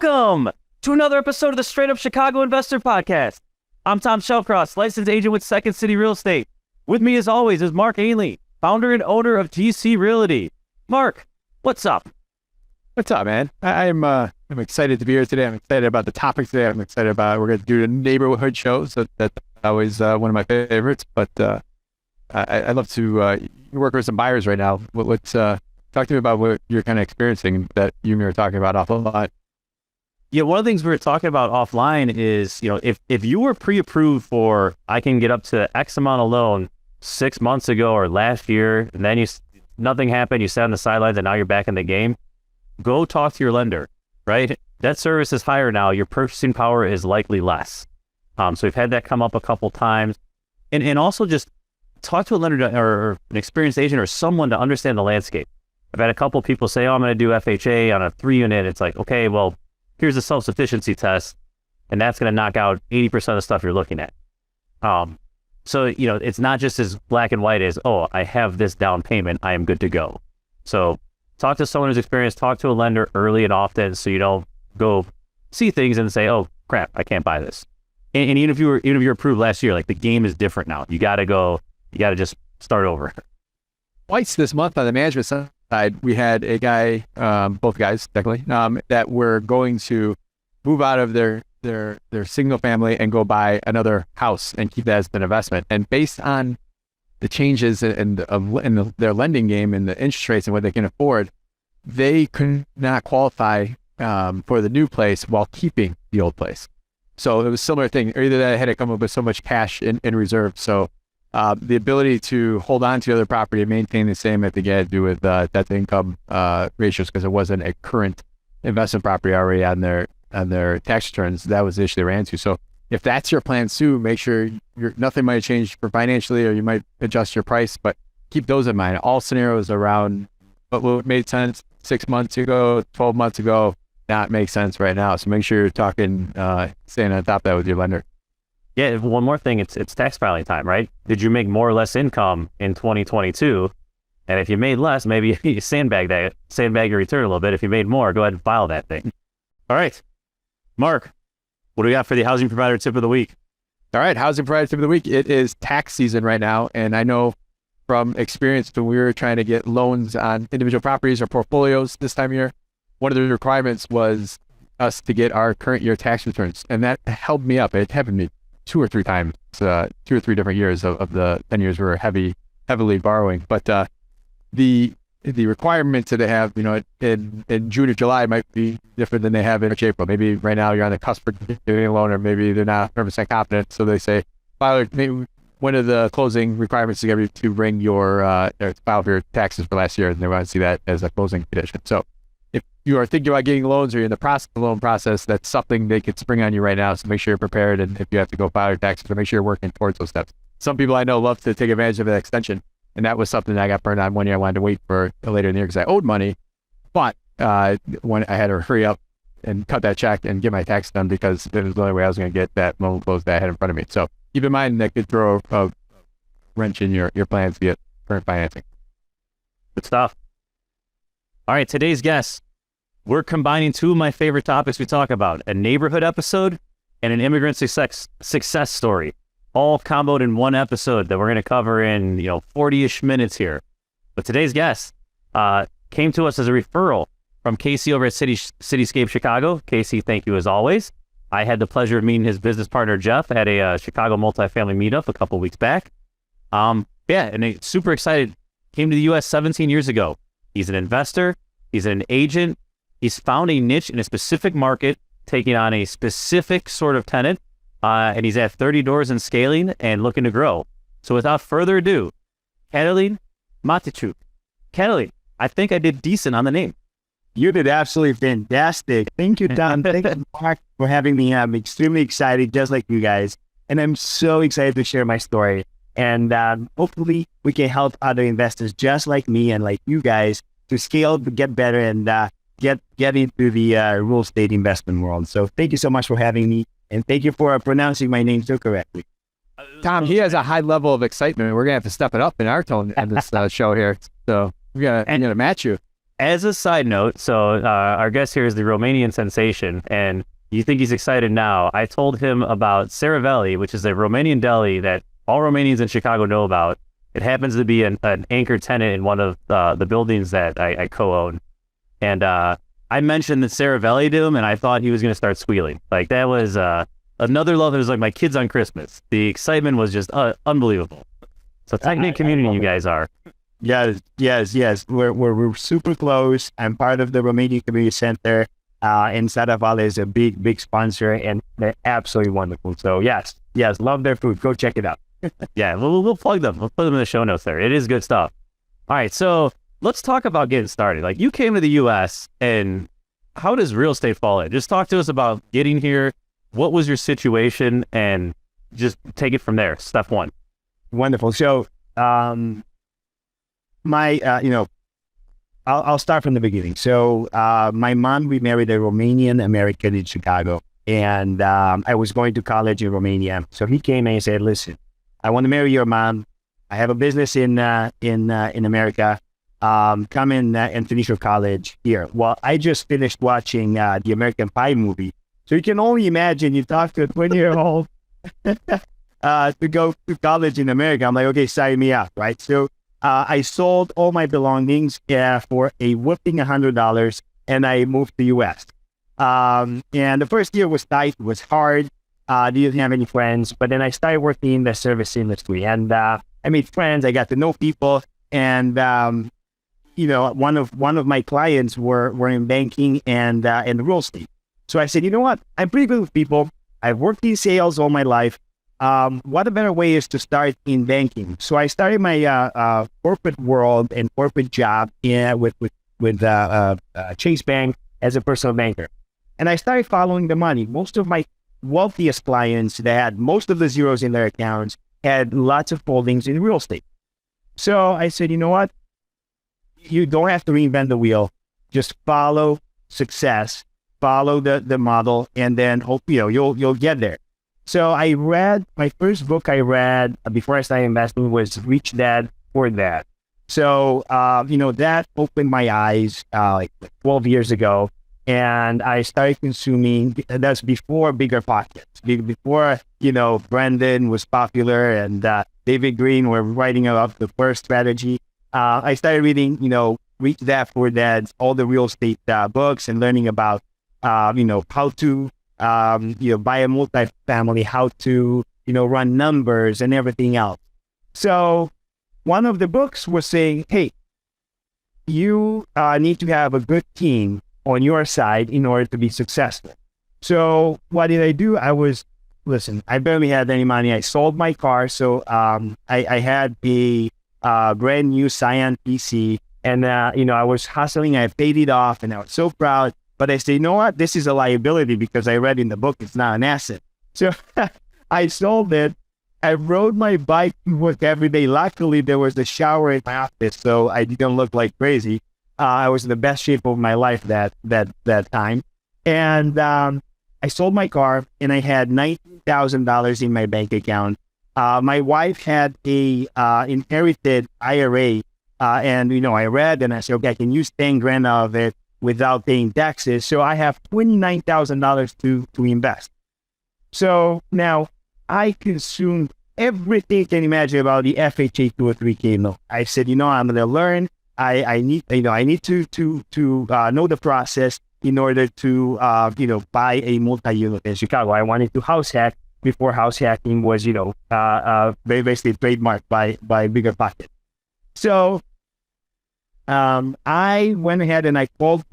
Welcome to another episode of the Straight Up Chicago Investor Podcast. I'm Tom Shellcross, licensed agent with Second City Real Estate. With me, as always, is Mark Ainley, founder and owner of GC Realty. Mark, what's up? What's up, man? I'm excited to be here today. I'm excited about the topic today. I'm excited about we're going to do the neighborhood show, so that's always one of my favorites. But I love to work with some buyers right now. Let's talk to me about what you're kind of experiencing that you and me were talking about offline. Yeah, one of the things we were talking about offline is, if you were pre-approved for, I can get up to X amount of loan 6 months ago or last year, and then nothing happened, you sat on the sidelines, and now you're back in the game, go talk to your lender, right? Debt service is higher now. Your purchasing power is likely less. So we've had that come up a couple times. And also just talk to a lender or an experienced agent or someone to understand the landscape. I've had a couple people say, I'm going to do FHA on a 3-unit. It's like, okay, well, here's a self-sufficiency test, and that's going to knock out 80% of the stuff you're looking at. So, it's not just as black and white as, oh, I have this down payment, I am good to go. So talk to someone who's experienced, talk to a lender early and often so you don't go see things and say, oh, crap, I can't buy this. And even if you're approved last year, like the game is different now. You got to just start over. Twice this month on the management side, we had a guy, both guys technically, that were going to move out of their single family and go buy another house and keep that as an investment. And based on the changes in their lending game and the interest rates and what they can afford, they could not qualify for the new place while keeping the old place. So it was a similar thing. Either that had to come up with so much cash in reserve. So the ability to hold on to the other property and maintain the same, I think, had to do with debt to income ratios, because it wasn't a current investment property already on their tax returns. That was the issue they ran into. So if that's your plan too, make sure nothing might change for financially, or you might adjust your price, but keep those in mind. All scenarios around what made sense 6 months ago, 12 months ago, not make sense right now. So make sure you're talking, staying on top of that with your lender. Yeah, one more thing, it's tax filing time, right? Did you make more or less income in 2022? And if you made less, maybe you sandbag your return a little bit. If you made more, go ahead and file that thing. All right, Mark, what do we got for the housing provider tip of the week? All right, housing provider tip of the week. It is tax season right now, and I know from experience when we were trying to get loans on individual properties or portfolios this time of year, one of the requirements was us to get our current year tax returns, and that held me up. It happened to me 2 or 3 times, 2 or 3 different years of the 10 years we were heavily borrowing. But the requirements that they have, in June or July might be different than they have in March, April. Maybe right now you're on the cusp of getting a loan, or maybe they're not 100% confident. So they say, maybe one of the closing requirements is to bring your file for your taxes for last year, and they want to see that as a closing condition. So if you are thinking about getting loans, or you're in the loan process, that's something they could spring on you right now. So make sure you're prepared. And if you have to go file your taxes, make sure you're working towards those steps. Some people I know love to take advantage of that extension. And that was something that I got burned on one year. I wanted to wait for later in the year because I owed money. But when I had to hurry up and cut that check and get my tax done, because it was the only way I was going to get that loan closed that I had in front of me. So keep in mind that could throw a wrench in your plans to get current financing. Good stuff. All right, today's guest, we're combining 2 of my favorite topics we talk about, a neighborhood episode and an immigrant success story, all comboed in one episode that we're going to cover in 40-ish minutes here. But today's guest came to us as a referral from Casey over at Cityscape Chicago. Casey, thank you as always. I had the pleasure of meeting his business partner, Jeff, at a Chicago multifamily meetup a couple weeks back. And super excited. Came to the U.S. 17 years ago. He's an investor. He's an agent. He's found a niche in a specific market, taking on a specific sort of tenant, and he's at 30 doors and scaling and looking to grow. So without further ado, Catalin Maticiuc. Catalin, I think I did decent on the name. You did absolutely fantastic. Thank you, Tom. Thank you, Mark, for having me. I'm extremely excited, just like you guys. And I'm so excited to share my story. And hopefully we can help other investors just like me and like you guys to scale, to get better, and get into the real estate investment world. So thank you so much for having me, and thank you for pronouncing my name so correctly. Tom, he has a high level of excitement. We're gonna have to step it up in our tone in this show here. So we're gonna match you. as a side note, so our guest here is the Romanian sensation, and you think he's excited now. I told him about Saravelli, which is a Romanian deli that all Romanians in Chicago know about. It happens to be an anchor tenant in one of the buildings that I co-own. And I mentioned the Saravelli to him, and I thought he was going to start squealing. Like, that was another love. It was like my kids on Christmas. The excitement was just unbelievable. So tight-knit community you guys are. Yes. We're super close. I'm part of the Romanian Community Center, and Saravelli is a big sponsor, and they're absolutely wonderful. So yes, love their food. Go check it out. Yeah, we'll plug them. We'll put them in the show notes there. It is good stuff. All right, so let's talk about getting started. Like, you came to the U.S., and how does real estate fall in? Just talk to us about getting here. What was your situation? And just take it from there. Step one. Wonderful. So, I'll start from the beginning. So, my mom, we married a Romanian American in Chicago, and I was going to college in Romania. So he came and he said, "Listen, I want to marry your mom. I have a business in America. Come in and finish your college here." Well, I just finished watching the American Pie movie, so you can only imagine you talk to a 20-year-old to go to college in America. I'm like, okay, sign me up, right? So I sold all my belongings for a whopping $100, and I moved to the U.S. And the first year was tight, it was hard. Didn't have any friends, but then I started working in the service industry, and I made friends. I got to know people, and one of my clients were in banking and real estate. So I said, you know what? I'm pretty good with people. I've worked in sales all my life. What a better way is to start in banking. So I started my corporate world and corporate job with Chase Bank as a personal banker, and I started following the money. Most of my wealthiest clients that had most of the zeros in their accounts had lots of holdings in real estate. So I said, you know what? You don't have to reinvent the wheel. Just follow success, follow the model, and then hope you'll get there. So I read my first book before I started investing was Rich Dad, Poor Dad. So that opened my eyes like 12 years ago. And I started consuming, that's before Bigger Pockets, before, Brandon was popular and David Green were writing about the first strategy. I started reading, Rich Dad, Poor Dad, all the real estate books, and learning about, how to, buy a multifamily, how to, run numbers and everything else. So one of the books was saying, hey, you need to have a good team on your side in order to be successful. So what did I do? I barely had any money. I sold my car. So I had a brand new Scion PC, and I was hustling. I paid it off, and I was so proud. But I said, you know what? This is a liability because I read in the book it's not an asset. So I sold it. I rode my bike to work every day. Luckily, there was a shower in my office, so I didn't look like crazy. I was in the best shape of my life that time. And I sold my car, and I had $19,000 in my bank account. My wife had a inherited IRA, and I read, and I said, okay, I can use 10 grand out of it without paying taxes. So I have $29,000 to invest. So now I consumed everything you can imagine about the FHA 203K loan. I said, I'm going to learn. I need to know the process in order to buy a multi-unit in Chicago. I wanted to house hack before house hacking was basically trademarked by Bigger Pocket. So I went ahead and I called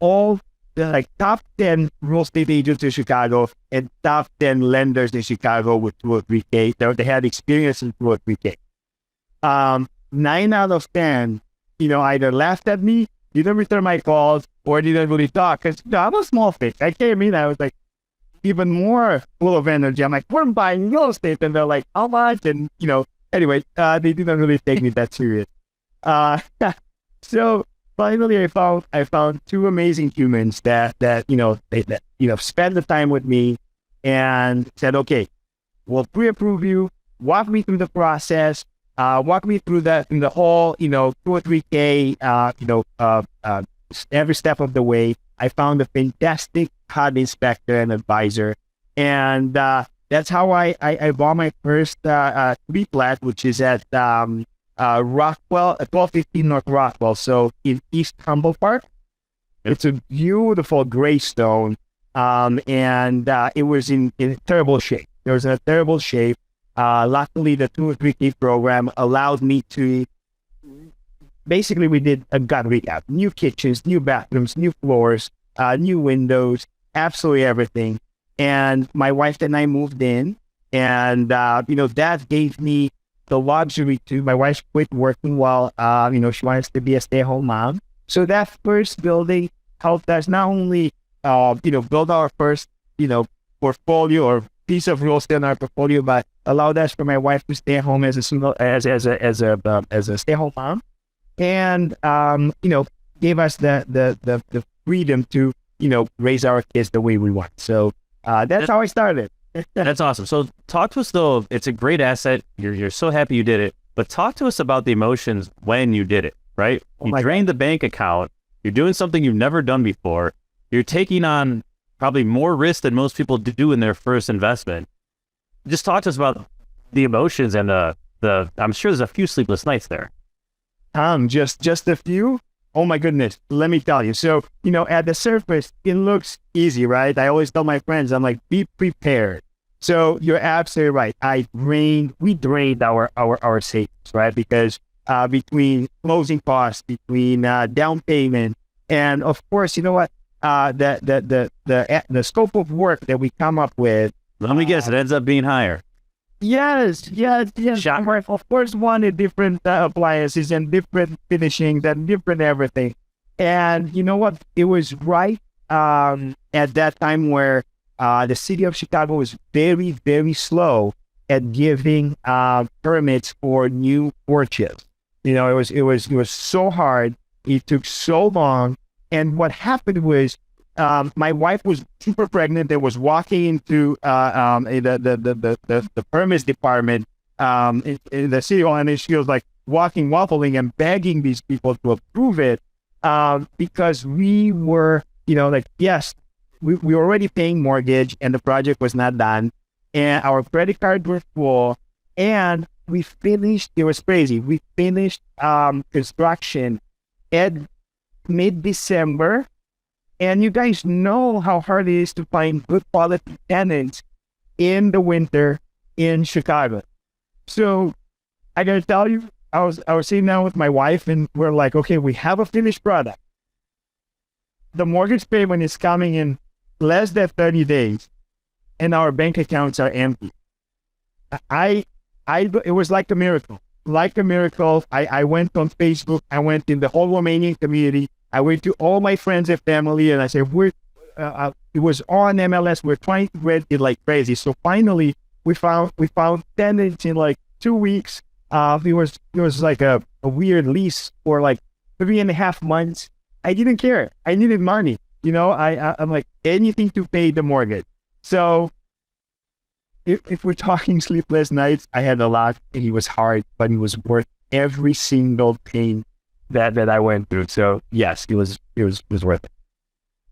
all the top 10 real estate agents in Chicago and top 10 lenders in Chicago with 203K. They had experience in 203K. 9 out of 10, either laughed at me, didn't return my calls, or didn't really talk. Because I'm a small fish. I came in, I was like even more full of energy. I'm like, we're buying real estate. And they're like, how much? And, anyway, they didn't really take me that serious. So finally I found two amazing humans that spent the time with me and said, okay, we'll pre-approve you, walk me through the process. Walk me through that in the whole, 2 or 3K, every step of the way. I found a fantastic HUD inspector and advisor. And that's how I bought my first three flat, which is at Rockwell, 1215 North Rockwell. So in East Humboldt Park. It's a beautiful gray stone. And it was in terrible shape. It was in a terrible shape. Luckily, the 2 or 3K program allowed me to, basically we did a gut recap. New kitchens, new bathrooms, new floors, new windows, absolutely everything. And my wife and I moved in, and, that gave me the luxury to, my wife quit working while, she wants to be a stay-at-home mom. So that first building helped us not only, build our first, portfolio or piece of real estate in our portfolio, but allowed us for my wife to stay at home as a stay-at-home mom, and gave us the freedom to raise our kids the way we want. So that's how I started. That's awesome. So talk to us though. It's a great asset. You're so happy you did it, but talk to us about the emotions when you did it. Right? You drained the bank account. You're doing something you've never done before. You're taking on probably more risk than most people do in their first investment. Just talk to us about the emotions and the I'm sure there's a few sleepless nights there. Just a few. Oh my goodness. Let me tell you. So, at the surface, it looks easy, right? I always tell my friends, I'm like, be prepared. So you're absolutely right. We drained our savings, right? Because between closing costs, between down payment, and of course, you know what? The scope of work that we come up with. Let me guess, it ends up being higher. Yes. Of course, wanted different appliances and different finishings and different everything. And you know what? It was right at that time where the city of Chicago was very, very slow at giving permits for new porches. It was so hard. It took so long. And what happened was, my wife was super pregnant and was walking into the permits department in the city hall, and she was like waffling and begging these people to approve it because we were, yes, we were already paying mortgage and the project was not done, and our credit cards were full, and we finished. It was crazy. We finished construction at mid-December. And you guys know how hard it is to find good quality tenants in the winter in Chicago. So I gotta tell you, I was sitting down with my wife and we're like, okay, we have a finished product. The mortgage payment is coming in less than 30 days and our bank accounts are empty. It was like a miracle. I went on Facebook, I went in the whole Romanian community, I went to all my friends and family, and I said, it was on MLS. We're trying to rent it like crazy. So finally, we found tenants in like 2 weeks. It was like a weird lease for like 3.5 months. I didn't care. I needed money. I'm like anything to pay the mortgage. So if we're talking sleepless nights, I had a lot. It was hard, but it was worth every single pain that I went through. So yes, it was worth it.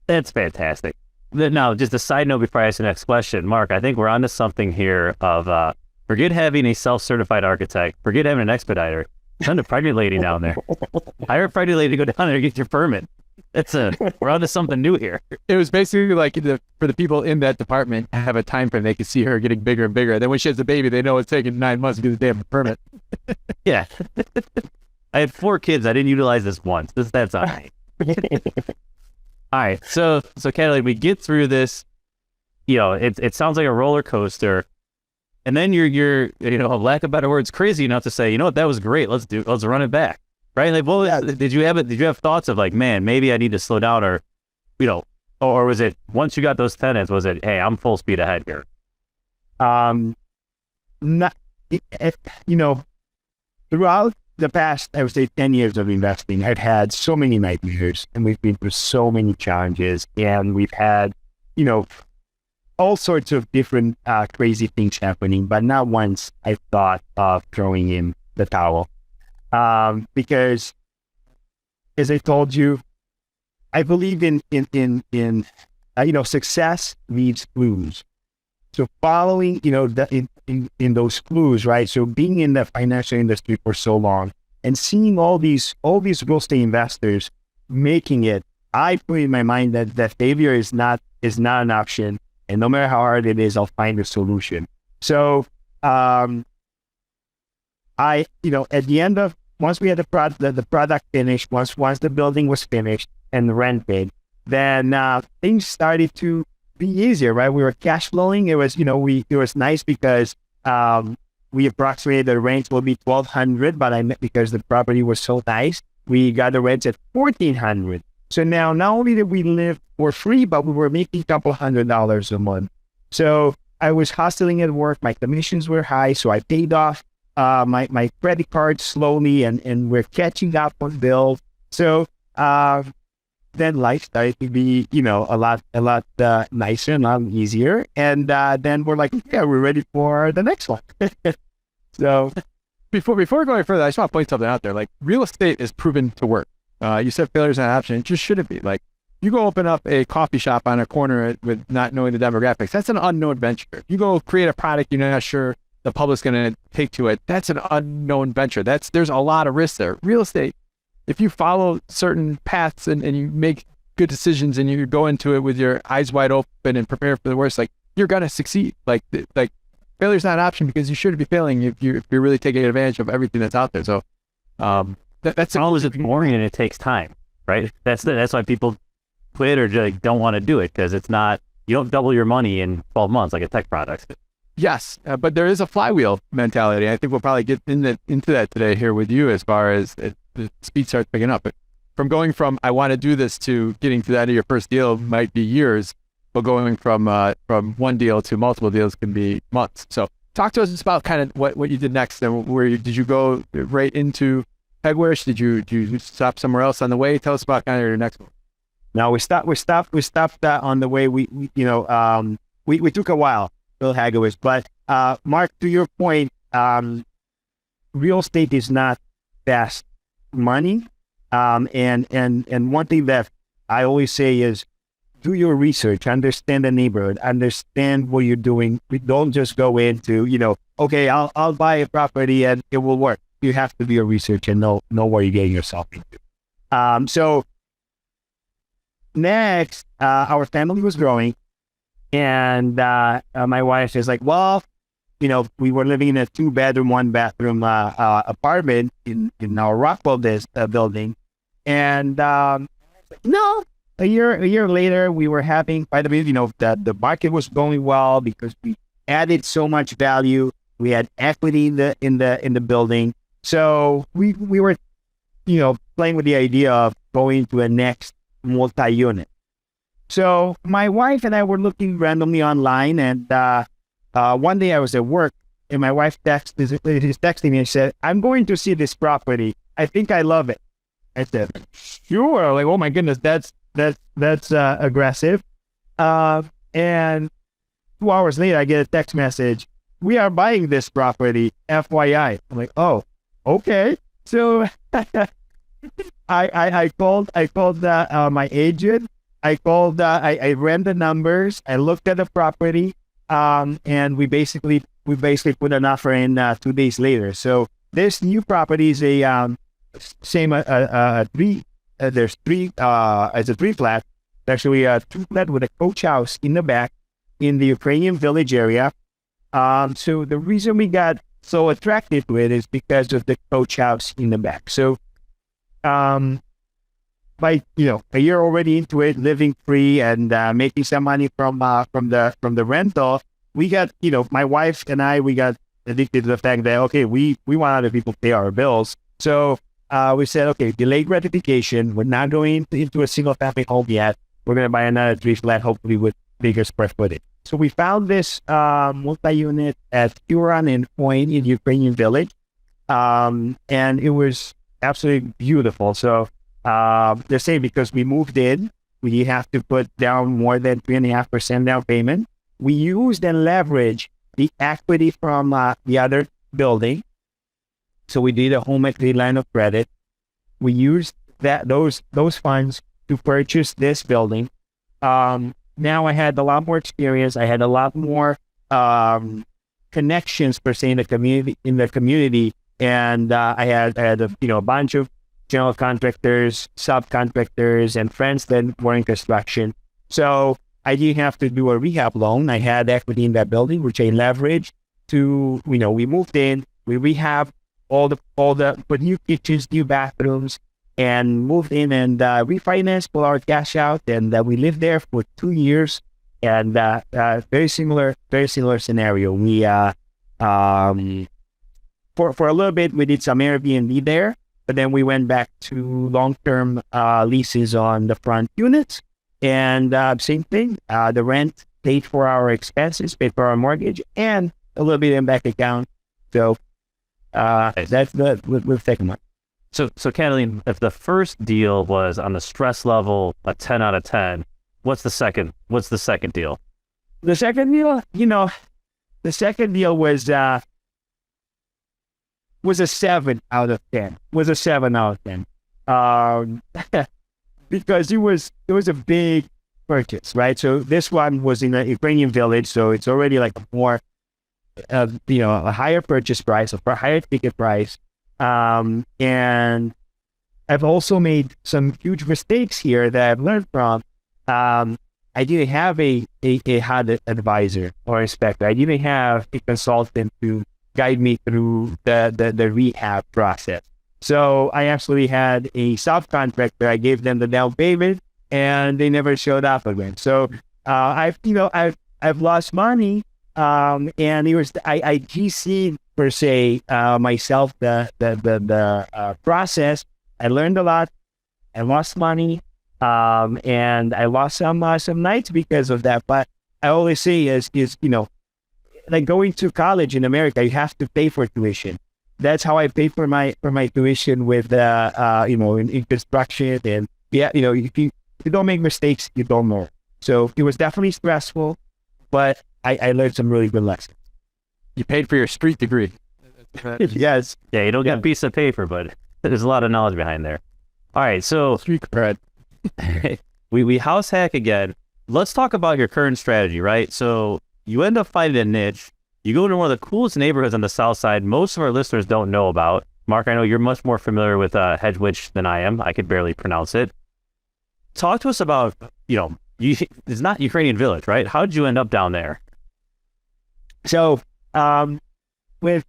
That's fantastic. Now, just a side note before I ask the next question, Mark, I think we're onto something here of forget having a self-certified architect, forget having an expediter. Send a pregnant lady down there. Hire a pregnant lady to go down there and get your permit. We're onto something new here. It was basically like for the people in that department to have a time frame. They could see her getting bigger and bigger. Then when she has a baby, they know it's taking 9 months to get the damn permit. Yeah. I had 4 kids. I didn't utilize this once. That's all right. All right. So Catalin, we get through this. It sounds like a roller coaster, and then you're lack of better words, crazy enough to say, that was great. Let's run it back, right? Like, well, yeah. Did you have thoughts of like, man, maybe I need to slow down, or was it once you got those tenants, was it, hey, I'm full speed ahead here? Throughout the past, I would say 10 years of investing, I've had so many nightmares and we've been through so many challenges, and we've had, all sorts of different crazy things happening, but not once I thought of throwing in the towel. Because as I told you, I believe in success needs clues. So following, in those clues, right? So being in the financial industry for so long and seeing all these real estate investors making it, I put in my mind that failure is not an option, and no matter how hard it is, I'll find a solution. So, at the end of, once we had the product finished, once the building was finished and rented, then things started to be easier, right? We were cash flowing. It was, it was nice because we approximated the rent will be $1,200, but because the property was so nice, we got the rents at $1,400. So now, not only did we live for free, but we were making a couple $100 a month. So I was hustling at work. My commissions were high, so I paid off my credit card slowly, and we're catching up on bills. So then life started to be, a lot nicer and a lot easier. And then we're like, yeah, we're ready for the next one. So Before going further, I just want to point something out there. Like, real estate is proven to work. You said failure is not an option. It just shouldn't be. Like, you go open up a coffee shop on a corner with not knowing the demographics. That's an unknown venture. You go create a product you're not sure the public's going to take to it. That's an unknown venture. There's a lot of risk there. Real estate, if you follow certain paths and you make good decisions and you go into it with your eyes wide open and prepare for the worst, like, you're going to succeed. Like failure's not an option because you shouldn't be failing if you're really taking advantage of everything that's out there. So, that's always it's boring and it takes time, right? That's why people quit or just don't want to do it, because it's not, you don't double your money in 12 months like a tech product. Yes, but there is a flywheel mentality. I think we'll probably get into that today here with you as far as the speed starts picking up. But from going from I want to do this to getting to the end of your first deal might be years, but going from one deal to multiple deals can be months. So talk to us about kind of what you did next, and did you go right into Hegewisch? Did you stop somewhere else on the way? Tell us about kind of your next one. No, we stopped on the way. We took a while, Bill Hegewisch. But Mark, to your point, real estate is not fast money. And one thing that I always say is do your research, understand the neighborhood, understand what you're doing. We don't just go into, okay, I'll buy a property and it will work. You have to do your research and know what you're getting yourself into. So next, our family was growing, and my wife is like, well, we were living in a 2-bedroom, 1-bathroom apartment in our Rockwell building, and no. A year later, we were having, by the way, the market was going well because we added so much value. We had equity in the building. So we were, playing with the idea of going to a next multi-unit. So my wife and I were looking randomly online, and one day I was at work, and my wife texted me and said, "I'm going to see this property. I think I love it." I said, "Sure." Like, oh my goodness, that's aggressive. And 2 hours later, I get a text message, "We are buying this property, FYI." I'm like, "Oh, okay." So I called my agent. I ran the numbers. I looked at the property, and we basically put an offer in 2 days later. So this new property is it's a 3-flat. It's actually a 2-flat with a coach house in the back in the Ukrainian village area. So the reason we got so attracted to it is because of the coach house in the back. So, by a year already into it, living free and making some money from the rental, we got my wife and I, we got addicted to the fact that okay, we want other people to pay our bills. So we said, okay, delayed gratification. We're not going into a single family home yet. We're going to buy another 3-flat, hopefully with bigger square footage. So we found this multi-unit at Huron and Point in Ukrainian village, and it was absolutely beautiful. So they're saying because we moved in, we have to put down more than 3.5% down payment. We used and leveraged the equity from the other building, So we did a home equity line of credit. We used those funds to purchase this building. Now I had a lot more experience. I had a lot more connections per se in the community, and I had a bunch of general contractors, subcontractors, and friends that were in construction. So I didn't have to do a rehab loan. I had equity in that building, which I leveraged to, we moved in, we rehabbed put new kitchens, new bathrooms, and moved in and refinanced, pull our cash out, and we lived there for 2 years. And very similar scenario. We for a little bit we did some Airbnb there, but then we went back to long-term leases on the front units, and same thing. The rent paid for our expenses, paid for our mortgage, and a little bit in bank account. So that's we've taken one. So Catalin, if the first deal was on the stress level a 10 out of 10, what's the second deal? The second deal, the second deal was a 7 out of 10. Was a 7 out of 10. Because it was a big purchase, right? So this one was in a Ukrainian village, so it's already like a more a higher purchase price, a higher ticket price. And I've also made some huge mistakes here that I've learned from. I didn't have a HUD advisor or inspector. I didn't have a consultant to guide me through the rehab process. So I actually had a subcontractor. I gave them the down payment, and they never showed up again. So I've lost money, and it was I GC'd per se myself the process. I learned a lot. I lost money. And I lost some nights because of that. But I always say is like going to college in America, you have to pay for tuition. That's how I pay for my tuition with in construction. And if you don't make mistakes, you don't know. So it was definitely stressful, but I learned some really good lessons. You paid for your street degree. Yes. Yeah, you don't get a piece of paper, but there's a lot of knowledge behind there. All right, so Street cred. we house hack again. Let's talk about your current strategy, right? So you end up finding a niche. You go into one of the coolest neighborhoods on the south side. Most of our listeners don't know about. Mark, I know you're much more familiar with Hegewisch than I am. I could barely pronounce it. Talk to us about, it's not Ukrainian village, right? How did you end up down there? So with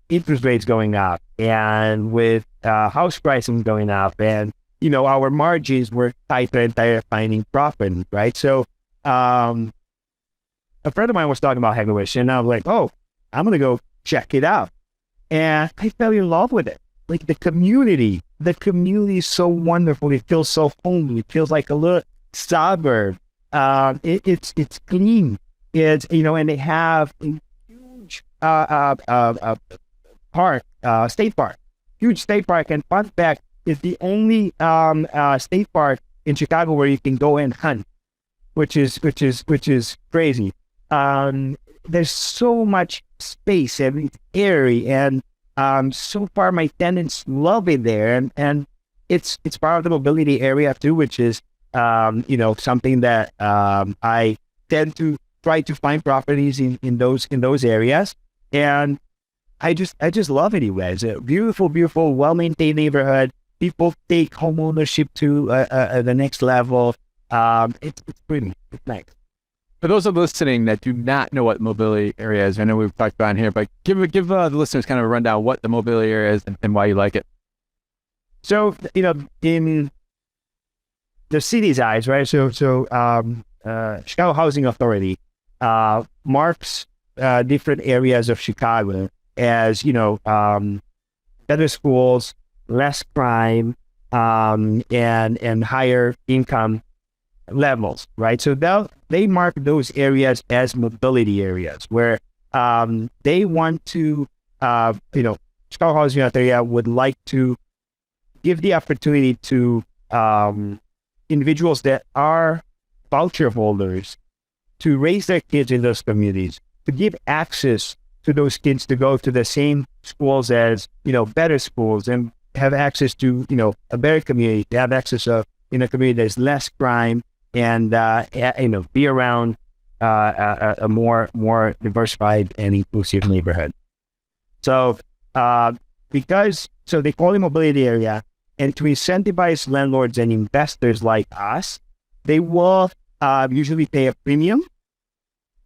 interest rates going up and with house prices going up, and our margins were tighter and tighter finding profit, right? So a friend of mine was talking about Hegewisch, and I was like, oh, I'm going to go check it out. And I fell in love with it. Like the community is so wonderful. It feels so homely. It feels like a little suburb. It's clean. It's, and they have a huge park, state park, huge state park. And fun fact, it's the only state park in Chicago where you can go and hunt, which is crazy. There's so much space and it's airy, and so far my tenants love it there, and it's part of the mobility area too, which is something that I tend to try to find properties in those areas, and I just love it. It's a beautiful, well-maintained neighborhood. People take home ownership to the next level. It's pretty. It's nice. For those of listening that do not know what mobility area is, I know we've talked about it here, but give the listeners kind of a rundown what the mobility area is and why you like it. So, in the city's eyes, right? So Chicago Housing Authority marks different areas of Chicago as, better schools, less crime, and higher income levels, right? So they mark those areas as mobility areas where they want to, Chicago Housing Authority would like to give the opportunity to individuals that are voucher holders to raise their kids in those communities, to give access to those kids to go to the same schools as, better schools and have access to, a better community, to have access to, in a community that's less crime and, be around a more diversified and inclusive neighborhood. So they call it mobility area, and to incentivize landlords and investors like us, they will usually pay a premium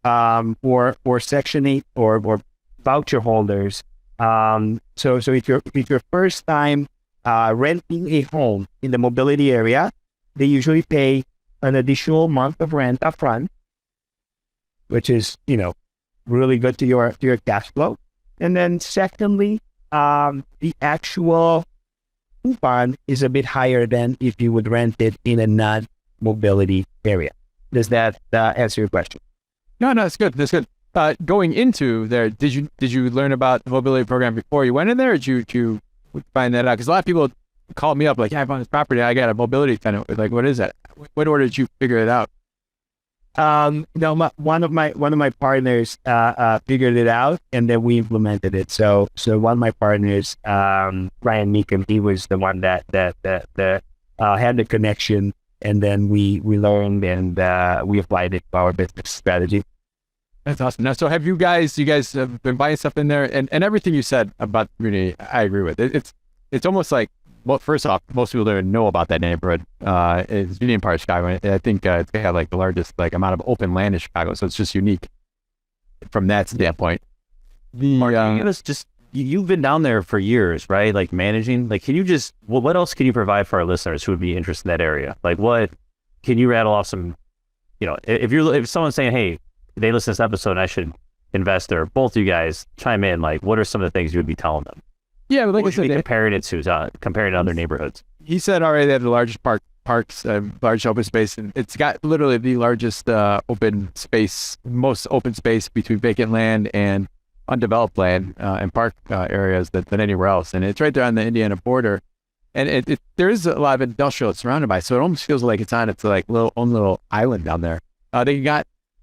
for Section 8 or voucher holders. So if you're first time renting a home in the mobility area, they usually pay an additional month of rent upfront, which is really good to your cash flow. And then secondly, the actual coupon is a bit higher than if you would rent it in a non-mobility area. Does that answer your question? No, that's good. That's good. Going into there, did you learn about the mobility program before you went in there, or did you find that out? Because a lot of people called me up like, "Yeah, I found this property. I got a mobility tenant." Like, what is that? What order did you figure it out? One of my partners figured it out, and then we implemented it. So one of my partners, Brian Meekham, he was the one that had the connection, and then we learned and we applied it to our business strategy. That's awesome. Now, so have you guys have been buying stuff in there, and everything you said about the community, I agree with. It's almost like, well, first off, most people don't know about that neighborhood. It's Union Park, Chicago. I think they have like the largest amount of open land in Chicago, so it's just unique from that standpoint. Mark, can you give us you've been down there for years, right? Like managing. Like, can you what else can you provide for our listeners who would be interested in that area? Like, what can you rattle off some? If someone's saying, hey, they listen to this episode and I should invest, or both of you guys chime in, like, what are some of the things you would be telling them? Yeah, but like I said, comparing it to other neighborhoods. He said already they have the largest parks, large open space, and it's got literally the largest most open space between vacant land and undeveloped land and park areas than anywhere else. And it's right there on the Indiana border, and there is a lot of industrial it's surrounded by, so it almost feels like it's on its like own little island down there.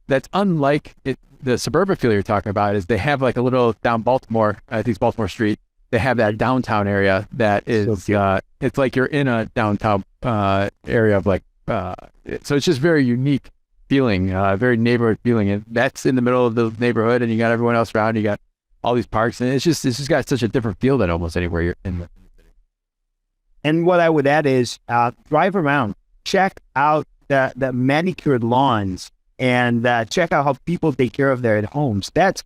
That's unlike the suburban feel you're talking about. Is they have like a little down Baltimore, I think it's Baltimore Street. They have that downtown area that is, it's like you're in a downtown area of like, so it's just very unique feeling, very neighborhood feeling. And that's in the middle of the neighborhood, and you got everyone else around, you got all these parks, and it's just got such a different feel than almost anywhere you're in the city. And what I would add is drive around, check out the manicured lawns, and check out how people take care of their homes. That's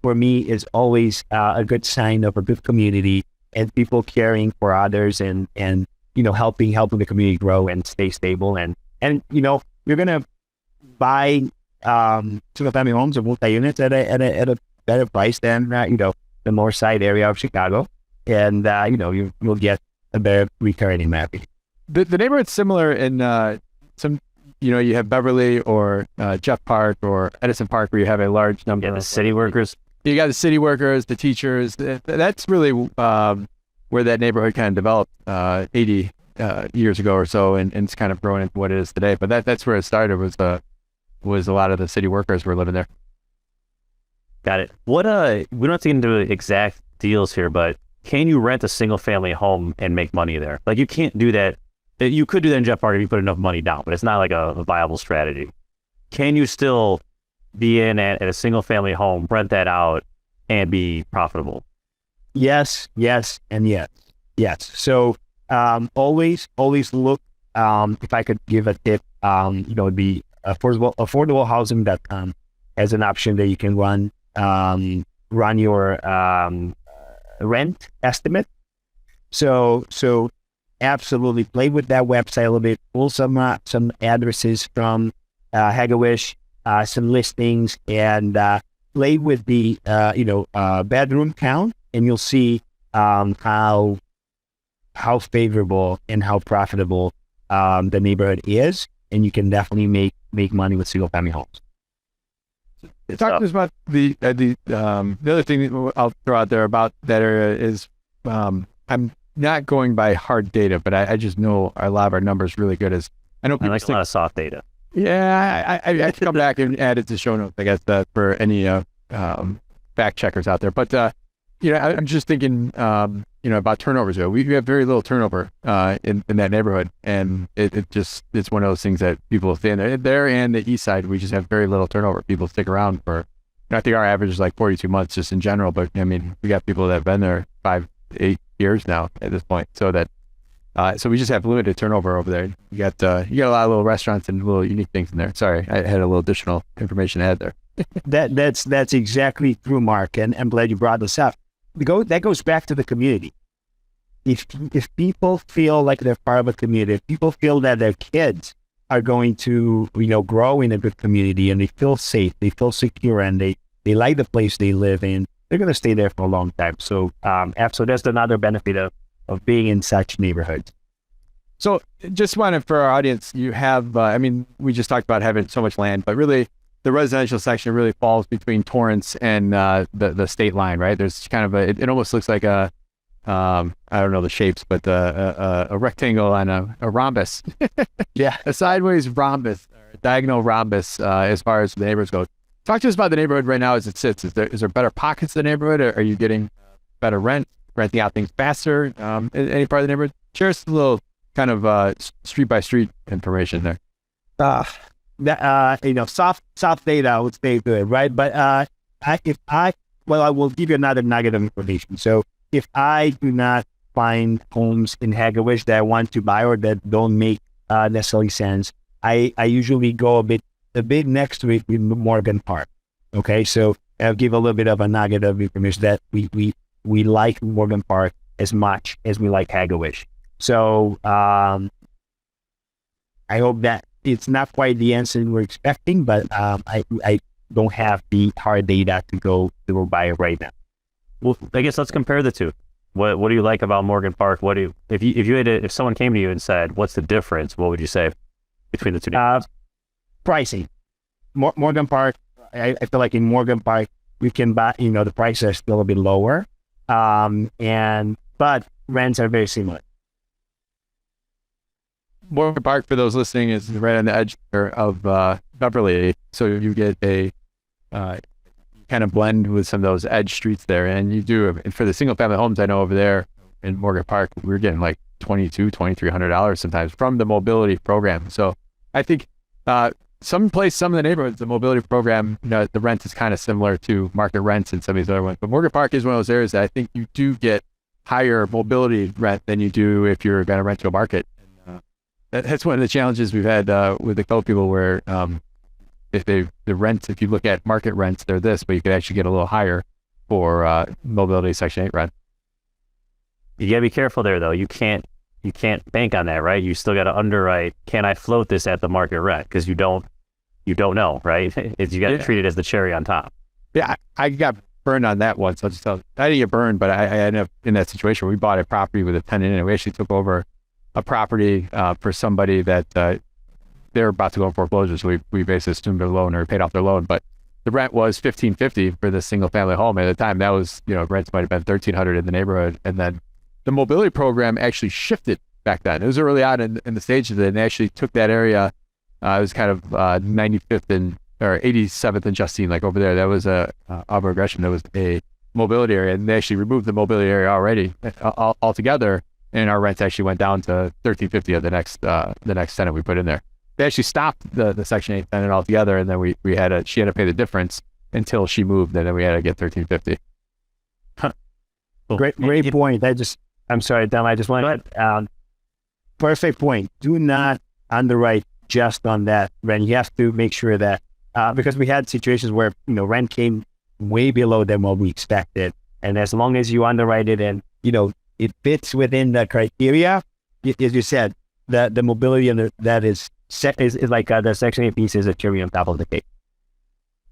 for me is always a good sign of a good community and people caring for others and helping the community grow and stay stable. And you're gonna buy single family homes or multi units at a better price than the North Side area of Chicago, and you'll get a better return in that. The neighborhood's similar in some. You have Beverly or Jeff Park or Edison Park, where you have a large number of the city workers. You got the city workers, the teachers. That's really where that neighborhood kind of developed 80 years ago or so, and it's kind of grown into what it is today. But that's where it started, was a lot of the city workers were living there. Got it. We don't have to get into exact deals here, but can you rent a single family home and make money there? Like, you can't do that. You could do that in Jeff Park if you put enough money down, but it's not like a viable strategy. Can you still be in at a single family home, rent that out, and be profitable? Yes, and yes. So always look. If I could give a tip, the affordablehousing.com as an option that you can run your rent estimate. So absolutely play with that website a little bit. Pull some addresses from Hegewisch, some listings, and play with the bedroom count, and you'll see how favorable and how profitable the neighborhood is, and you can definitely make money with single family homes. Talk to us about the other thing I'll throw out there about that area is I'm not going by hard data, but I just know a lot of our numbers really good. I know people a lot of soft data. Yeah, I have to come back and add it to show notes, I guess, that for any fact checkers out there. But I'm just thinking, about turnovers. We have very little turnover in that neighborhood, and it's one of those things that people stay in there and the east side. We just have very little turnover. People stick around for. I think our average is like 42 months just in general, but I mean, we got people that have been there 5-8 years now at this point. So that, so we just have limited turnover over there. You got a lot of little restaurants and little unique things in there. Sorry, I had a little additional information to add there. That's exactly true, Mark, and I'm glad you brought this up. That goes back to the community. If people feel like they're part of a community, if people feel that their kids are going to, grow in a good community and they feel safe, they feel secure, and they like the place they live in, they're going to stay there for a long time. So, so that's another benefit of being in such neighborhoods. So just wanted for our audience, you have, we just talked about having so much land, but really the residential section really falls between Torrance and the state line, right? There's kind of it almost looks like I don't know the shapes, but a rectangle and a rhombus. Yeah. A sideways rhombus, or a diagonal rhombus, as far as the neighborhoods go. Talk to us about the neighborhood right now as it sits. Is there better pockets of the neighborhood? Or are you getting better renting out things faster? In any part of the neighborhood? Share us a little kind of street by street information there. Soft data would stay good, right? But I will give you another nugget of information. So if I do not find homes in Hegewisch that I want to buy or that don't make necessarily sense, I usually go a bit next to it with Morgan Park. Okay, so I'll give a little bit of a nugget of information that we like Morgan Park as much as we like Hegewisch. So I hope that it's not quite the answer we're expecting, but I don't have the hard data to go buy it right now. Well, I guess let's compare the two. What do you like about Morgan Park? If someone came to you and said, "What's the difference?" What would you say between the two? Pricing. Morgan Park. I feel like in Morgan Park we can buy. The prices are still a bit lower, but rents are very similar. Morgan Park, for those listening, is right on the edge of Beverly, so you get a kind of blend with some of those edge streets there, and you do. And for the single family homes, I know over there in Morgan Park, we're getting like $2,300 sometimes from the mobility program. So I think some of the neighborhoods, the mobility program, the rent is kind of similar to market rents in some of these other ones. But Morgan Park is one of those areas that I think you do get higher mobility rent than you do if you're going to rent to a market. That's one of the challenges we've had with a couple people where if you look at market rents, they're this, but you could actually get a little higher for mobility Section 8 rent. You gotta be careful there, though. You can't bank on that, right? You still got to underwrite. Can I float this at the market rent? Because you don't know, right? You got to treat it as the cherry on top. Yeah, I got burned on that once. I'll just tell you. I didn't get burned, but I ended up in that situation where we bought a property with a tenant in it. We actually took over a property for somebody that they were about to go in foreclosure, so we basically assumed their loan or paid off their loan. But the rent was $1,550 for this single family home. At the time, that was rents might have been $1,300 in the neighborhood, and then the mobility program actually shifted back then. It was early on in the stage of it, and they actually took that area. It was kind of 95th or 87th and Justine, like over there. That was a Aggression. That was a mobility area, and they actually removed the mobility area already altogether. And our rents actually went down to $1,350 of the next tenant we put in there. They actually stopped the Section 8 tenant altogether, and then she had to pay the difference until she moved, and then we had to get $1,350. Huh. Cool. Great point. I'm sorry, Tom. I just want to perfect point. Do not underwrite just on that rent. You have to make sure that because we had situations where rent came way below than what we expected, and as long as you underwrite it and it fits within the criteria, as you said, the mobility and that is like the Section 8 piece is a cherry on top of the cake.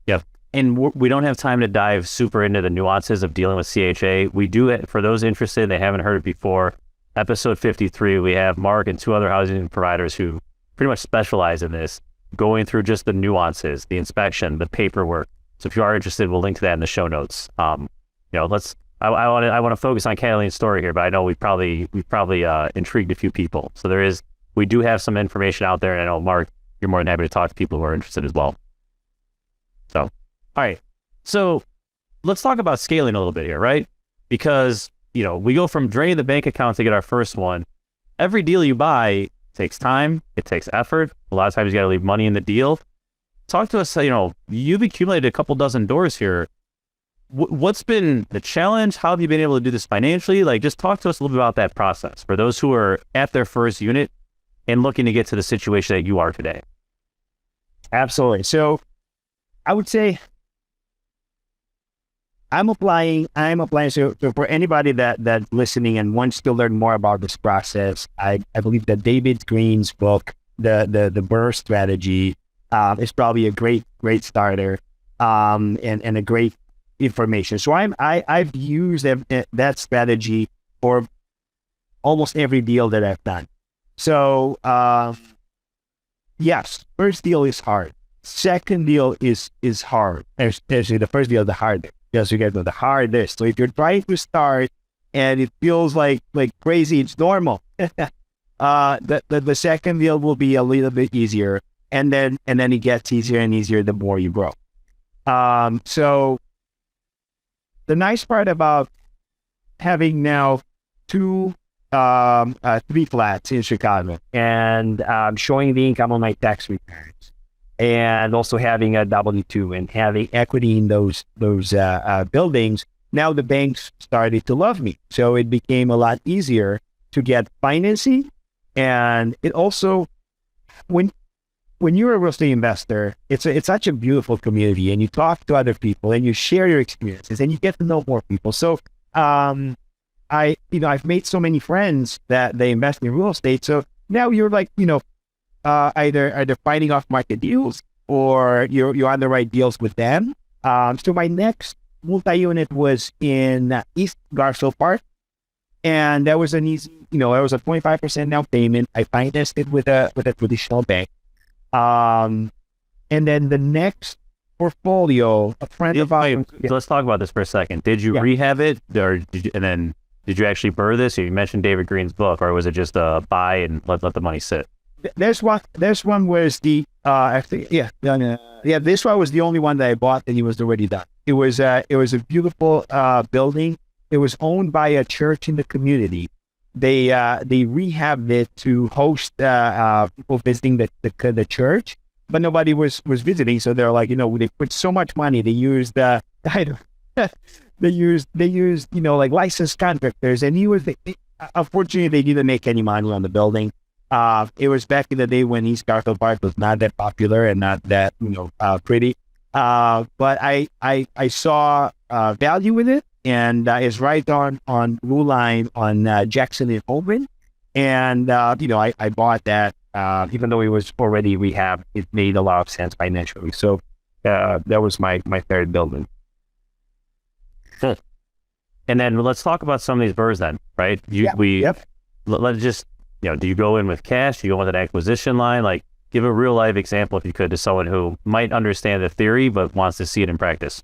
Yeah. And we don't have time to dive super into the nuances of dealing with CHA. We do it for those interested. They haven't heard it before. Episode 53, we have Mark and two other housing providers who pretty much specialize in this, going through just the nuances, the inspection, the paperwork. So if you are interested, we'll link to that in the show notes. I want to focus on Catalin's story here, but I know we've probably intrigued a few people. So we do have some information out there, and I know, Mark, you're more than happy to talk to people who are interested as well. So, all right. So let's talk about scaling a little bit here, right? Because, we go from draining the bank account to get our first one. Every deal you buy takes time. It takes effort. A lot of times you got to leave money in the deal. Talk to us, you've accumulated a couple dozen doors here. What's been the challenge? How have you been able to do this financially? Like, just talk to us a little bit about that process for those who are at their first unit and looking to get to the situation that you are today. Absolutely. So I would say I'm applying. So for anybody that's listening and wants to learn more about this process, I believe that David Green's book, the BRRRR strategy, is probably a great starter, and a great information. So I've used that strategy for almost every deal that I've done. So yes, first deal is hard. Second deal is hard. Especially the first deal is the hardest, because you get to the hardest. So if you're trying to start and it feels like crazy, it's normal. The second deal will be a little bit easier, and then it gets easier and easier the more you grow. So the nice part about having now three flats in Chicago, and showing the income on my tax returns, and also having a W-2 and having equity in those buildings, now the banks started to love me. So it became a lot easier to get financing. And it also, when you're a real estate investor, it's such a beautiful community, and you talk to other people and you share your experiences and you get to know more people. So I've made so many friends that they invest in real estate. So now you're like, either fighting off market deals, or you're on the right deals with them. So my next multi-unit was in East Garfield Park, and that was an easy, it was a 25% down payment. I financed it with a traditional bank. And then the next portfolio, a friend of ours. Let's talk about this for a second. Did you rehab it, or did you actually BRRRR this? You mentioned David Green's book, or was it just a buy and let the money sit? This one was the this one was the only one that I bought, and it was already done. It was a beautiful building. It was owned by a church in the community. They rehabbed it to host people visiting the church, but nobody was visiting. So they're like, they put so much money. They used they used like licensed contractors, and unfortunately they didn't make any money on the building. It was back in the day when East Garfield Park was not that popular and not that pretty. But I saw value in it, and it's right on Blue Line on Jackson and Holman. And I bought that, even though it was already rehabbed. It made a lot of sense financially. So that was my third building. And then let's talk about some of these BRRRRs then, right? Let's just, do you go in with cash? Do you go with an acquisition line? Like, give a real life example, if you could, to someone who might understand the theory but wants to see it in practice.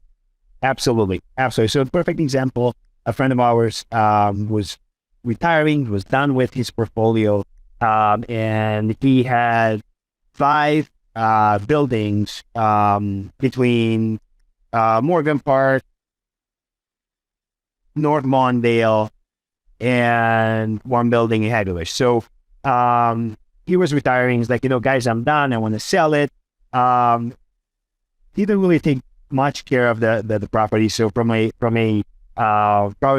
Absolutely. So a perfect example, a friend of ours was retiring, was done with his portfolio, and he had 5 buildings between Morgan Park, North Mondale, and one building in Hegewisch. So he was retiring. He's like, guys, I'm done. I want to sell it. He didn't really take much care of the property. So from a property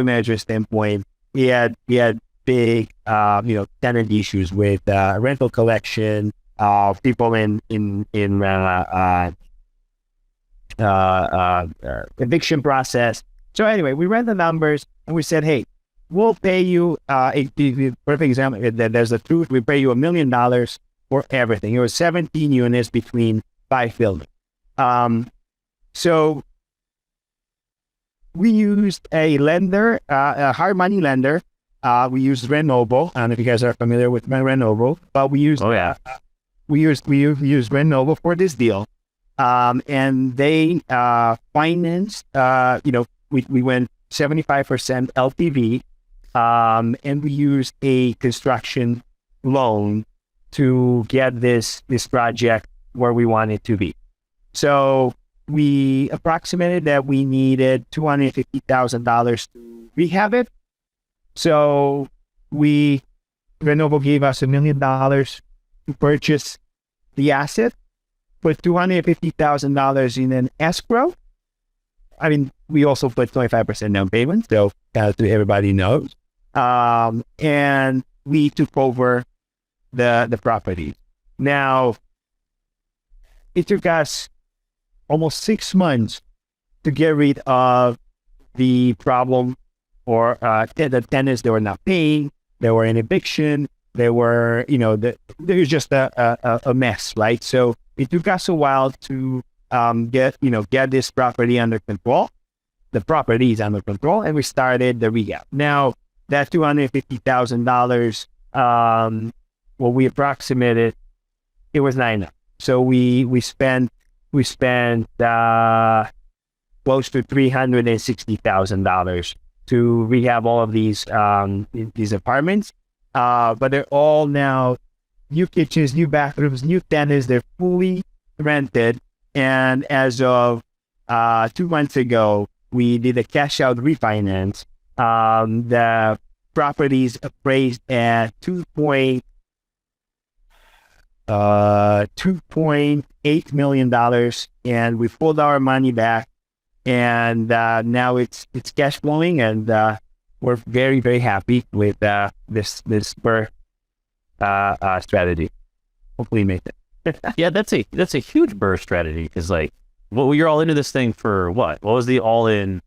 manager standpoint, he had big tenant issues with rental collection, people in eviction process. So anyway, we ran the numbers and we said, hey, we'll pay you the perfect example. There's the truth. We pay you $1 million for everything. It was 17 units between 5 buildings. So we used a lender, a hard money lender. We used Renovo. I don't know if you guys are familiar with Renovo, but we used we used Renovo for this deal, and they financed. We went 75% LTV, and we used a construction loan to get this project where we want it to be. So we approximated that we needed $250,000 to rehab it. So Renovo gave us $1 million to purchase the asset, put $250,000 in an escrow. I mean, we also put 25% down payment, so everybody knows. And we took over the property. Now, it took us almost 6 months to get rid of the problem, or the tenants that were not paying. There were an eviction. There were, there was just a mess, right? So it took us a while to get this property under control. The property is under control, and we started the rehab. Now, that $250,000, what we approximated, it was not enough. So we spent close to $360,000 to rehab all of these apartments. But they're all now new kitchens, new bathrooms, new tenants. They're fully rented. And as of 2 months ago, we did a cash out refinance. The properties appraised at $2.8 million, and we pulled our money back, and now it's cash flowing, and we're very, very happy with this BRRRR strategy. Hopefully, make it. Yeah, that's a huge BRRRR strategy, because you're all into this thing for what? What was the all in?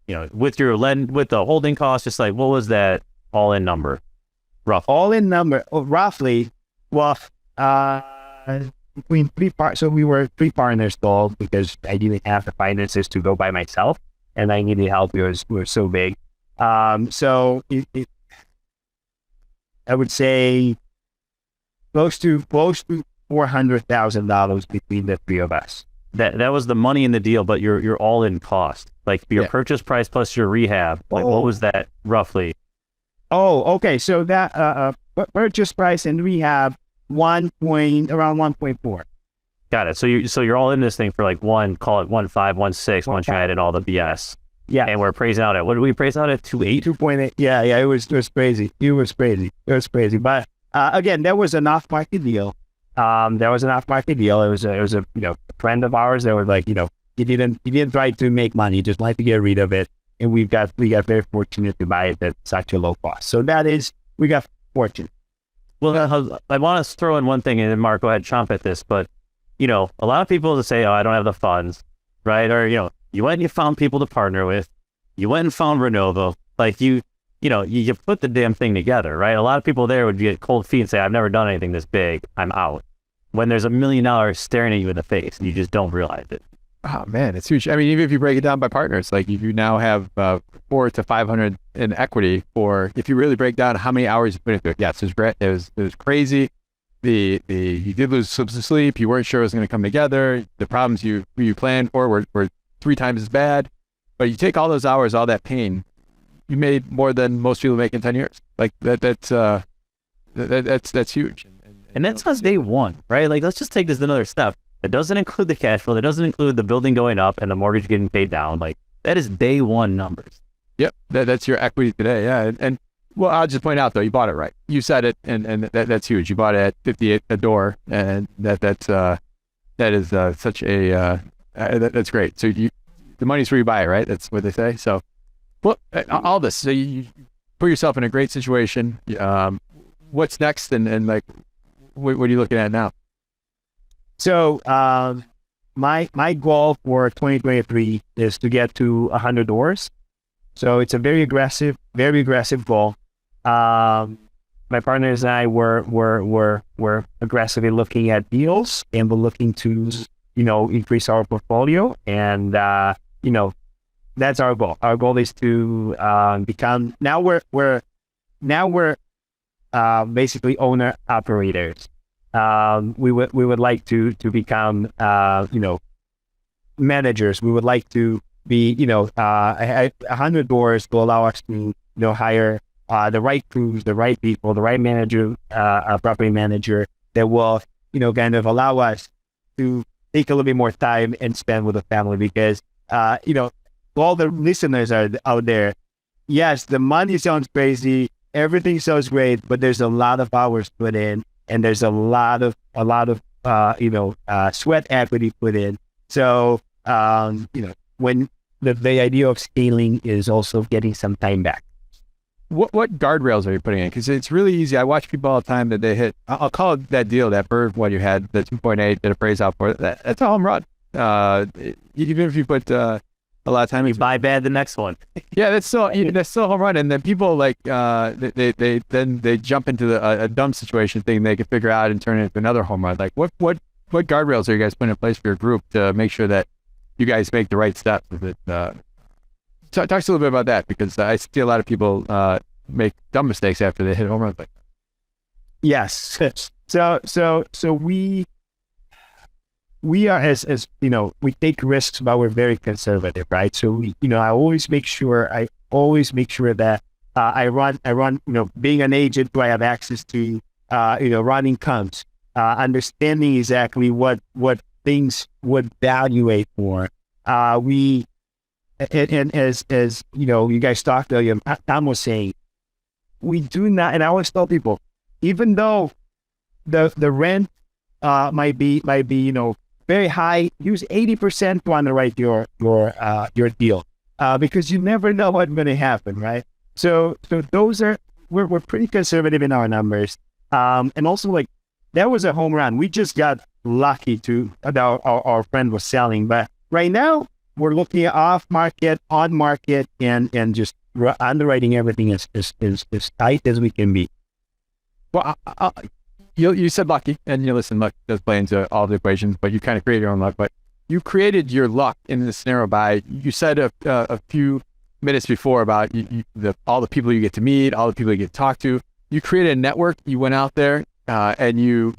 With the holding cost, just what was that all in number? All in number, roughly. Well, between three parts. So we were 3 partners total, because I didn't have the finances to go by myself, and I needed help. We were so big. So I would say close to $400,000 between the 3 of us. That was the money in the deal, but your all in cost, your purchase price plus your rehab. What was that roughly? Oh, okay. So that purchase price and rehab around 1.4. Got it. So you're all in this thing for call it 1.5, 1.6 once you add in all the BS. Yeah. And we're appraising out at, what did we appraise out at? 2.8? 2.8. Yeah. It was crazy. It was crazy. But again, that was an off-market deal. It was a friend of ours that was he didn't try to make money, he just wanted to get rid of it. And we got very fortunate to buy it at such a low cost. So we got fortunate. Well, I want to throw in one thing, and then Mark, go ahead, chomp at this. But, a lot of people that say, oh, I don't have the funds, right? Or, you went and you found people to partner with. You went and found Renovo. You put the damn thing together, right? A lot of people there would get cold feet and say, I've never done anything this big. I'm out. When there's $1 million staring at you in the face, and you just don't realize it. Oh man, it's huge. I mean, even if you break it down by partners, you now have 400 to 500 in equity. For if you really break down how many hours you put into it, yes, it was crazy. You did lose some sleep. You weren't sure it was going to come together. The problems you planned for were 3 times as bad. But you take all those hours, all that pain, you made more than most people make in 10 years. That's huge. And that's on day one, right? Let's just take this another step. It doesn't include the cash flow. It doesn't include the building going up and the mortgage getting paid down. That is day one numbers. Yep. That's your equity today. Yeah. And well, I'll just point out though, you bought it right. You said it, and that's huge. You bought it at 58 a door, and that is such a that's great. So the money's where you buy it, right? That's what they say. So, well, all this. So you put yourself in a great situation. What's next, and what are you looking at now? So my goal for 2023 is to get to 100 doors. So it's a very aggressive goal. My partners and I were aggressively looking at deals, and we're looking to increase our portfolio, and that's our goal. Our goal is to become we're basically owner operators. We would like to become managers. We would like to be 100 doors to allow us to hire the right crews, the right people, the right manager, property manager that will kind of allow us to take a little bit more time and spend with the family because, all the listeners are out there. Yes, the money sounds crazy. Everything sounds great, but there's a lot of hours put in, and there's a lot of sweat equity put in. So, when the idea of scaling is also getting some time back. What guardrails are you putting in? Because it's really easy. I watch people all the time that they hit. I'll call it that deal, that BRRRR one you had, the 2.8 that appraised out for. That's a home run. Even if you put a lot of time, You buy bad the next one. yeah, that's still a home run. And then people like they jump into a dumb situation thinking they can figure out and turn it into another home run. Like what guardrails are you guys putting in place for your group to make sure that you guys make the right steps with it? Talk to us a little bit about that, because I see a lot of people make dumb mistakes after they hit home runs. Like, Yes. So we are as we take risks, but we're very conservative, right? So I always make sure that I run, being an agent, do I have access to, running comps, understanding exactly what things would valuate for. And as you guys talked earlier, Tom was saying, we do not, and I always tell people, even though the rent might be very high, use 80% to underwrite your deal, because you never know what's going to happen, right? So those are, we're pretty conservative in our numbers, and also like that was a home run. We just got lucky to our friend was selling, but right now we're looking at off market, on market, and just underwriting everything as tight as we can be. well, you said lucky, and listen, luck does play into all the equations, but you kind of create your own luck. But you created your luck in this scenario by, you said a few minutes before about all the people you get to meet, all the people you get to talk to. You created a network. You went out there and you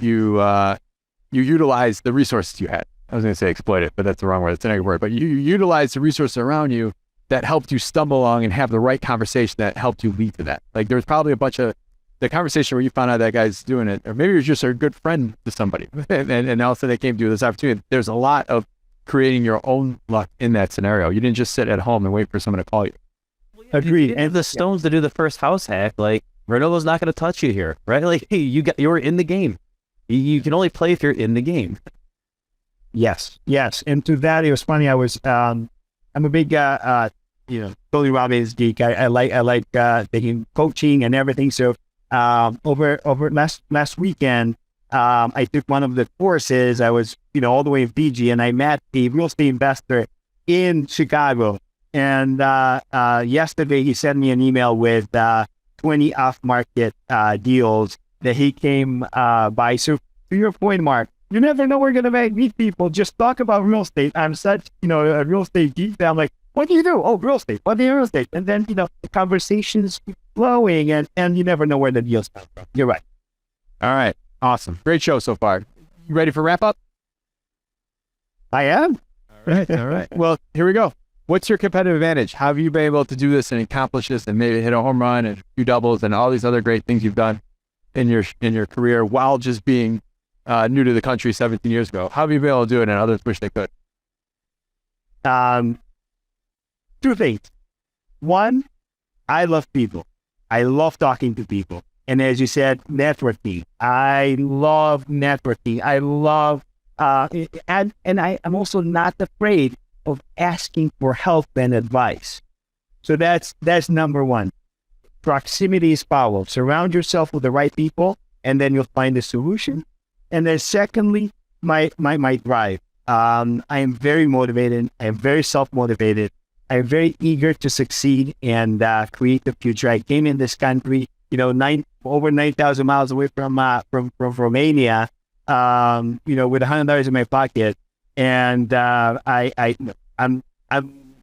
utilized the resources you had. I was going to say exploit it, but that's the wrong word. It's a negative word. But you utilized the resources around you that helped you stumble along and have the right conversation that helped you lead to that. Like there's probably a bunch of the conversation where you found out that guy's doing it, or maybe you're just a good friend to somebody, and all of a sudden they came to you with this opportunity. There's a lot of creating your own luck in that scenario. You didn't just sit at home and wait for someone to call you. Agreed. And the stones to do the first house hack, like Renov's not going to touch you here, right? Like, hey, you were in the game. You can only play if you're in the game. Yes. And to that, it was funny. I was, I'm a big, Tony Robbins geek. I like taking coaching and everything. So, over last weekend, I took one of the courses. I was, all the way in Fiji, and I met a real estate investor in Chicago. And yesterday, he sent me an email with 20 off-market deals that he came by. So to your point, Mark, you never know where you're going to meet people. Just talk about real estate. I'm such, a real estate geek. I'm like, what do you do? Oh, real estate. What do you real estate? And then, the conversations keep flowing, and you never know where the deals come from. You're right. All right. Awesome. Great show so far. You ready for wrap up? I am. All right. Well, here we go. What's your competitive advantage? How have you been able to do this and accomplish this and maybe hit a home run and a few doubles and all these other great things you've done in your career while just being new to the country 17 years ago? How have you been able to do it and others wish they could? Two things. One, I love people. I love talking to people. And as you said, networking. I love networking. I love, and I'm also not afraid of asking for help and advice. So that's number one. Proximity is power. Surround yourself with the right people, and then you'll find a solution. And then secondly, my drive. I am very motivated. I am very self-motivated. I'm very eager to succeed and create the future. I came in this country, over 9,000 miles away from Romania, with $100 in my pocket, and I'm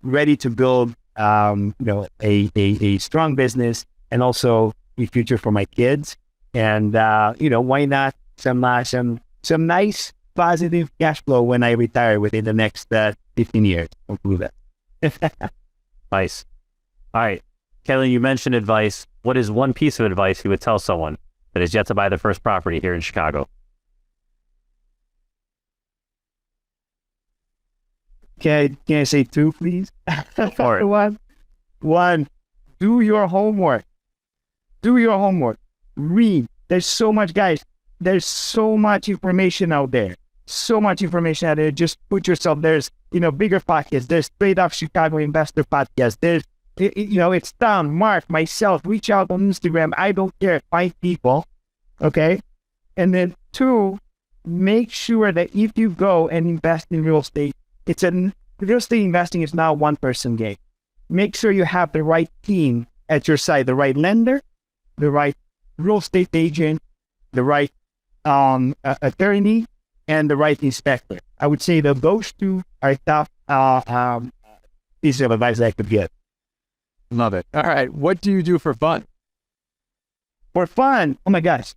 ready to build, a strong business and also a future for my kids. And why not some nice positive cash flow when I retire within the next 15 years. Hopefully that. Nice. All right. Kelly, you mentioned advice. What is one piece of advice you would tell someone that is yet to buy their first property here in Chicago? can I say two, please? For it. One, do your homework. Do your homework. Read. There's so much, guys. There's so much information out there. So much information out there. Just put yourself. There's, bigger podcasts. There's Straight Up Chicago Investor Podcast. There's, it's Tom, Mark, myself. Reach out on Instagram. I don't care. Find people. Okay. And then two, make sure that if you go and invest in real estate, real estate investing is not a one-person game. Make sure you have the right team at your side, the right lender, the right real estate agent, the right attorney, and the right inspector. I would say that those two are top pieces of advice I could give. Love it. All right. What do you do for fun? For fun, oh my gosh.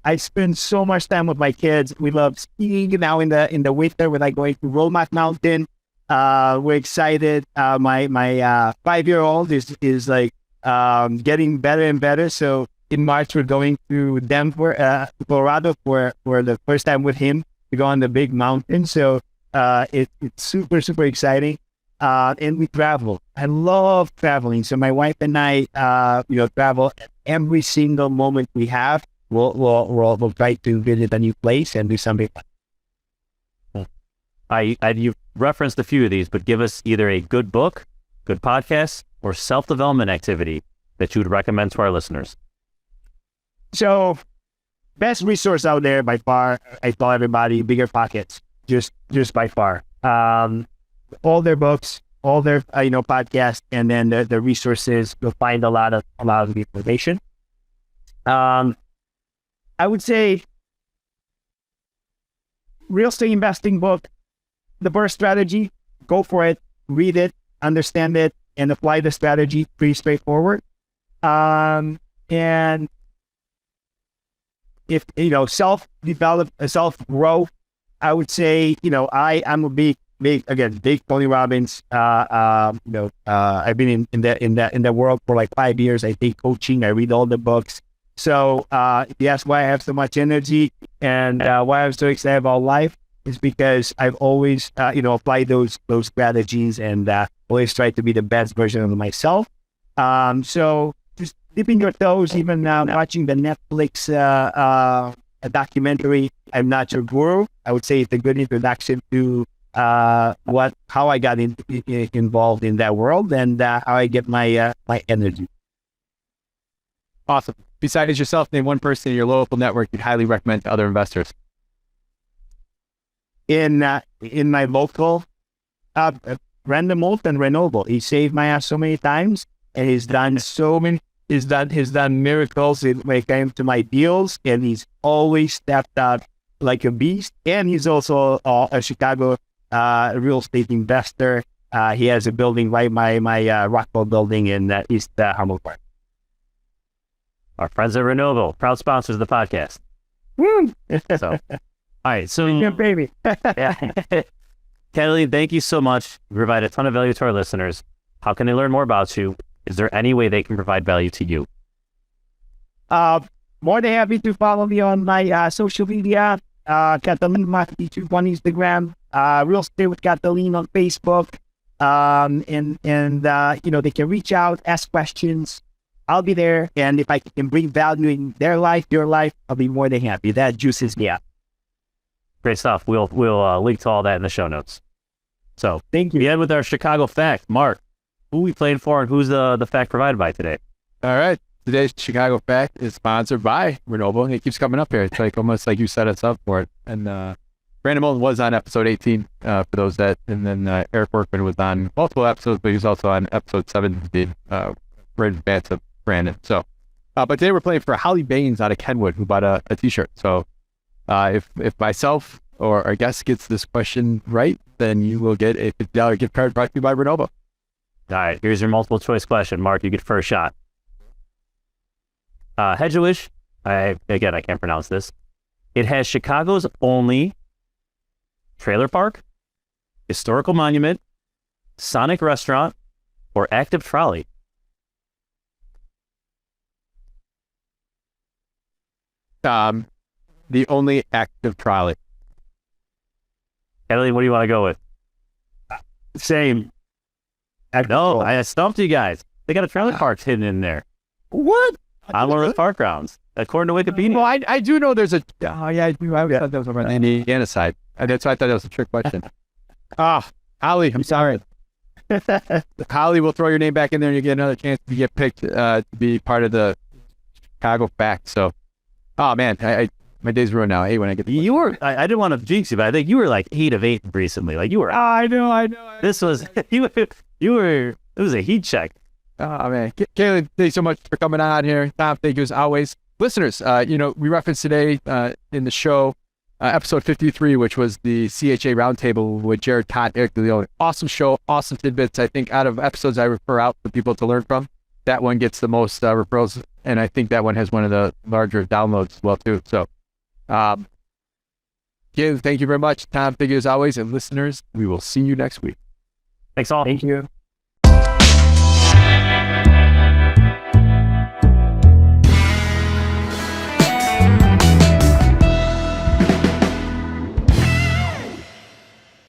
I spend so much time with my kids. We love skiing now in the winter when I go to Rollmack Mountain. We're excited. My 5-year-old is like getting better and better. So in March we're going to Denver, Colorado for the first time with him to go on the big mountain. So it's super, super exciting. And we travel. I love traveling. So my wife and I travel every single moment we have. We'll try to visit a new place and do something fun. You've referenced a few of these, but give us either a good book, good podcast, or self-development activity that you would recommend to our listeners. So, best resource out there by far, I tell everybody, Bigger Pockets, just by far. All their books, all their podcasts, and then the resources. You'll find a lot of information. I would say real estate investing book, The BRRRR Strategy. Go for it, read it, understand it, and apply the strategy. Pretty straightforward. And if self-develop, self-grow, I would say I'm a big Tony Robbins. I've been in the world for like 5 years. I take coaching. I read all the books. So yes, why I have so much energy and why I'm so excited about life is because I've always applied those strategies and always tried to be the best version of myself. So just dipping your toes, even watching the Netflix documentary, I'm Not Your Guru. I would say it's a good introduction to how I got involved in that world and how I get my energy. Awesome. Besides yourself, name one person in your local network you'd highly recommend to other investors. In my local, Brandon Moulton Renewable. He saved my ass so many times, and he's done he's done miracles when it came to my deals, and he's always stepped out like a beast. And he's also a Chicago real estate investor. He has a building right by my Rockwell building in East Humboldt Park. Our friends at Renewable, proud sponsors of the podcast. Woo! So, all right. So, yeah, baby. yeah. Catalin, thank you so much. You provide a ton of value to our listeners. How can they learn more about you? Is there any way they can provide value to you? More than happy to follow me on my social media. Catalin Maticiuc on Instagram. Real Estate with Catalin on Facebook. They can reach out, ask questions. I'll be there, and if I can bring value in their life, your life, I'll be more than happy. That juices me up. Great stuff. We'll link to all that in the show notes. So thank you. We end with our Chicago fact. Mark, who we playing for and who's the fact provided by today? All right. Today's Chicago fact is sponsored by Renewable. It keeps coming up here. It's like almost like you set us up for it. And Brandon Moulton was on episode 18 for those that, and then Eric Workman was on multiple episodes, but he was also on episode 17, right in advance of Brandon. So, but today we're playing for Holly Baines out of Kenwood, who bought a t-shirt. So if myself or our guest gets this question right, then you will get a $50 gift card brought to you by Renova. All right, here's your multiple choice question. Mark, you get first shot. Hegewisch, I can't pronounce this. It has Chicago's only trailer park, historical monument, Sonic restaurant, or active trolley. The only active trolley. Catalin, what do you want to go with? Same. No, I stumped you guys. They got a trailer park hidden in there What? on one of those park grounds, according to Wikipedia. Well, I do know there's a. Oh yeah, I do. I thought that was over on the Indiana side. That's why I thought that was a trick question. Holly, I'm sorry. Holly, we'll throw your name back in there, and you get another chance to get picked to be part of the Chicago Fact. So, oh man, my day's ruined now. I hate when I get. You were. I didn't want to jinx you, but I think you were like 8 of 8 recently. Like you were. I know. This was you were. It was a heat check. Oh man, Caleb, thanks so much for coming on here. Tom, thank you as always. Listeners, we referenced today in the show episode 53, which was the CHA roundtable with Jared Todd, Eric DeLeon. Awesome show, awesome tidbits. I think out of episodes I refer out for people to learn from, that one gets the most referrals, and I think that one has one of the larger downloads as well too. So, Caleb, thank you very much. Tom, thank you as always, and listeners, we will see you next week. Thanks all. Thank you.